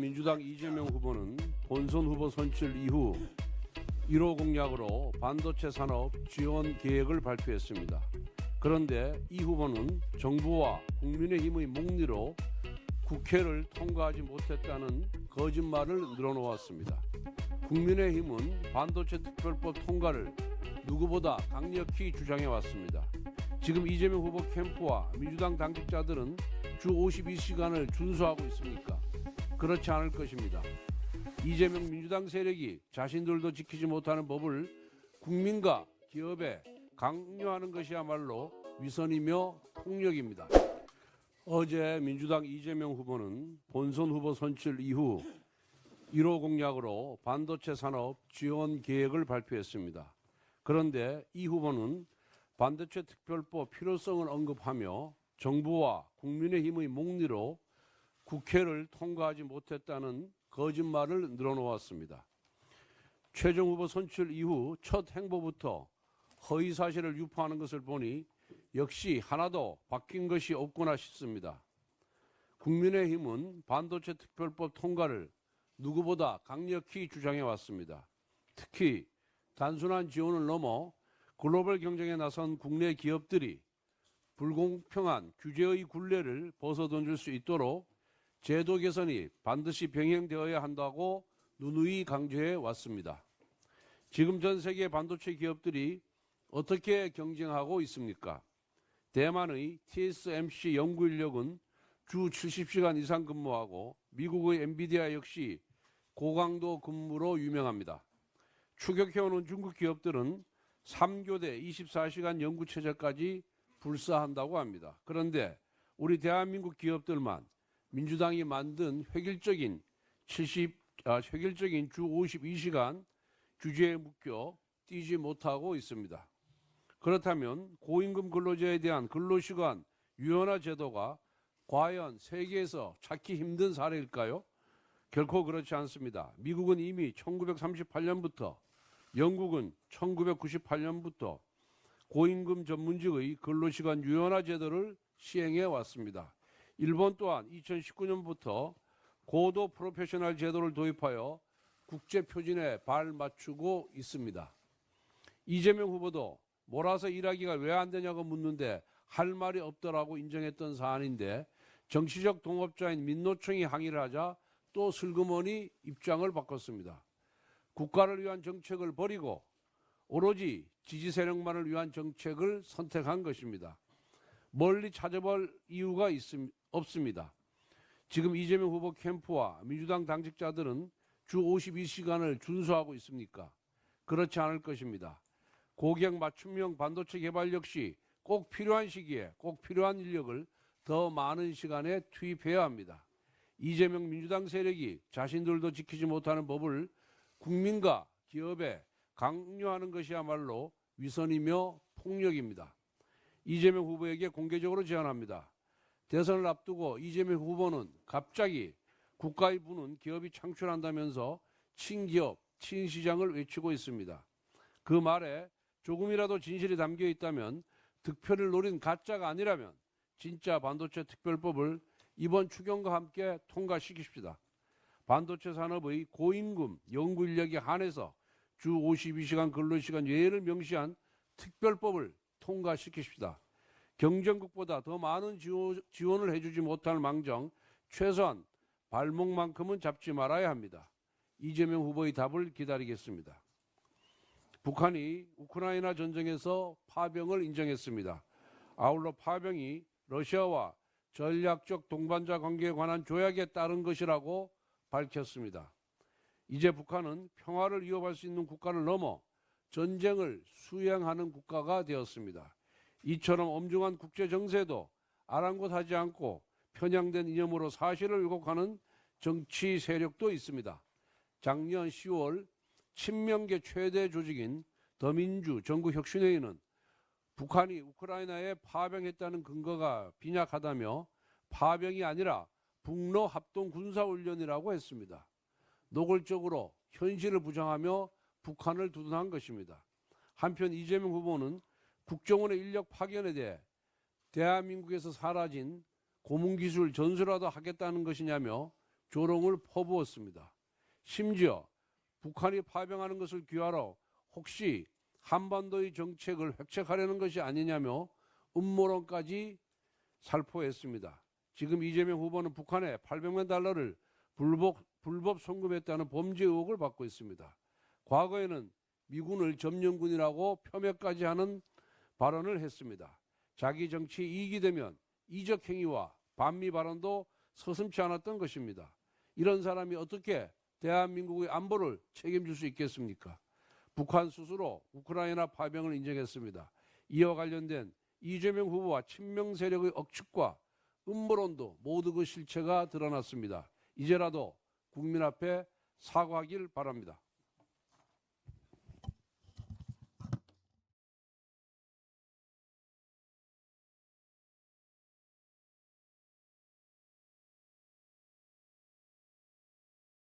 민주당 이재명 후보는 본선 후보 선출 이후 1호 공약으로 반도체 산업 지원 계획을 발표했습니다. 그런데 이 후보는 정부와 국민의힘의 목리로 국회를 통과하지 못했다는 거짓말을 늘어놓았습니다. 국민의힘은 반도체 특별법 통과를 누구보다 강력히 주장해왔습니다. 지금 이재명 후보 캠프와 민주당 당직자들은 주 52시간을 준수하고 있습니까? 그렇지 않을 것입니다. 이재명 민주당 세력이 자신들도 지키지 못하는 법을 국민과 기업에 강요하는 것이야말로 위선이며 폭력입니다. 어제 민주당 이재명 후보는 본선 후보 선출 이후 1호 공약으로 반도체 산업 지원 계획을 발표했습니다. 그런데 이 후보는 반도체 특별법 필요성을 언급하며 정부와 국민의힘의 목리로 국회를 통과하지 못했다는 거짓말을 늘어놓았습니다. 최종 후보 선출 이후 첫 행보부터 허위 사실을 유포하는 것을 보니 역시 하나도 바뀐 것이 없구나 싶습니다. 국민의힘은 반도체 특별법 통과를 누구보다 강력히 주장해 왔습니다. 특히 단순한 지원을 넘어 글로벌 경쟁에 나선 국내 기업들이 불공평한 규제의 굴레를 벗어던질 수 있도록 제도 개선이 반드시 병행되어야 한다고 누누이 강조해 왔습니다. 지금 전 세계 반도체 기업들이 어떻게 경쟁하고 있습니까? 대만의 TSMC 연구 인력은 주 70시간 이상 근무하고 미국의 엔비디아 역시 고강도 근무로 유명합니다. 추격해오는 중국 기업들은 3교대 24시간 연구 체제까지 불사한다고 합니다. 그런데 우리 대한민국 기업들만 민주당이 만든 획일적인 주 52시간 규제에 묶여 뛰지 못하고 있습니다. 그렇다면 고임금 근로자에 대한 근로시간 유연화 제도가 과연 세계에서 찾기 힘든 사례일까요? 결코 그렇지 않습니다. 미국은 이미 1938년부터, 영국은 1998년부터 고임금 전문직의 근로시간 유연화 제도를 시행해 왔습니다. 일본 또한 2019년부터 고도 프로페셔널 제도를 도입하여 국제 표준에 발맞추고 있습니다. 이재명 후보도 몰아서 일하기가 왜 안 되냐고 묻는데 할 말이 없더라고 인정했던 사안인데 정치적 동업자인 민노총이 항의를 하자 또 슬그머니 입장을 바꿨습니다. 국가를 위한 정책을 버리고 오로지 지지 세력만을 위한 정책을 선택한 것입니다. 멀리 찾아볼 이유가 없습니다. 지금 이재명 후보 캠프와 민주당 당직자들은 주 52시간을 준수하고 있습니까? 그렇지 않을 것입니다. 고객 맞춤형 반도체 개발 역시 꼭 필요한 시기에 꼭 필요한 인력을 더 많은 시간에 투입해야 합니다. 이재명 민주당 세력이 자신들도 지키지 못하는 법을 국민과 기업에 강요하는 것이야말로 위선이며 폭력입니다. 이재명 후보에게 공개적으로 제안합니다. 대선을 앞두고 이재명 후보는 갑자기 국가의 부는 기업이 창출한다면서 친기업, 친시장을 외치고 있습니다. 그 말에 조금이라도 진실이 담겨 있다면 득표를 노린 가짜가 아니라면 진짜 반도체 특별법을 이번 추경과 함께 통과시킵시다. 반도체 산업의 고임금, 연구 인력에 한해서 주 52시간 근로시간 예외를 명시한 특별법을 통과시킵시다. 경쟁국보다 더 많은 지원을 해주지 못할 망정 최소한 발목만큼은 잡지 말아야 합니다. 이재명 후보의 답을 기다리겠습니다. 북한이 우크라이나 전쟁에서 파병을 인정했습니다. 아울러 파병이 러시아와 전략적 동반자 관계에 관한 조약에 따른 것이라고 밝혔습니다. 이제 북한은 평화를 이어갈 수 있는 국가를 넘어 전쟁을 수행하는 국가가 되었습니다. 이처럼 엄중한 국제 정세도 아랑곳하지 않고 편향된 이념으로 사실을 왜곡하는 정치 세력도 있습니다. 작년 10월 친명계 최대 조직인 더민주 전국혁신회의는 북한이 우크라이나에 파병했다는 근거가 빈약하다며 파병이 아니라 북러 합동 군사훈련이라고 했습니다. 노골적으로 현실을 부정하며 북한을 두둔한 것입니다. 한편 이재명 후보는 국정원의 인력 파견에 대해 대한민국에서 사라진 고문기술 전수라도 하겠다는 것이냐며 조롱을 퍼부었습니다. 심지어 북한이 파병하는 것을 귀하로 혹시 한반도의 정책을 획책하려는 것이 아니냐며 음모론까지 살포했습니다. 지금 이재명 후보는 북한에 800만 달러를 불법 송금했다는 범죄 의혹을 받고 있습니다. 과거에는 미군을 점령군이라고 폄훼까지 하는 발언을 했습니다. 자기 정치 이익이 되면 이적 행위와 반미 발언도 서슴지 않았던 것입니다. 이런 사람이 어떻게 대한민국의 안보를 책임질 수 있겠습니까? 북한 스스로 우크라이나 파병을 인정했습니다. 이와 관련된 이재명 후보와 친명 세력의 억측과 음모론도 모두 그 실체가 드러났습니다. 이제라도 국민 앞에 사과하길 바랍니다.